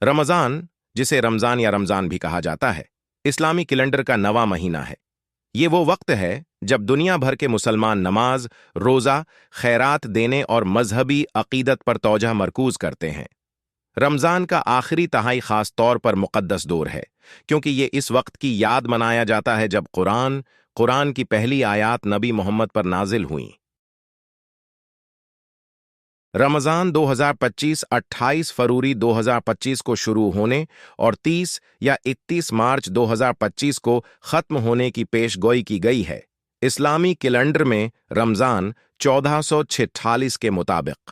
रमज़ान, जिसे रमज़ान या रमज़ान भी कहा जाता है, इस्लामी कैलेंडर का नवा महीना है। ये वो वक्त है जब दुनिया भर के मुसलमान नमाज, रोज़ा, खैरात देने और मजहबी अकीदत पर तौजह मरकूज करते हैं। रमज़ान का आखिरी तिहाई खास तौर पर मुक़द्दस दौर है, क्योंकि ये इस वक्त की याद मनाया जाता है जब कुरान की पहली आयात नबी मोहम्मद पर नाजिल हुई। रमज़ान 2025 28 फरवरी 2025 को शुरू होने और 30 या 31 मार्च 2025 को ख़त्म होने की पेशगोई की गई है। इस्लामी कैलेंडर में रमज़ान 1446 के मुताबिक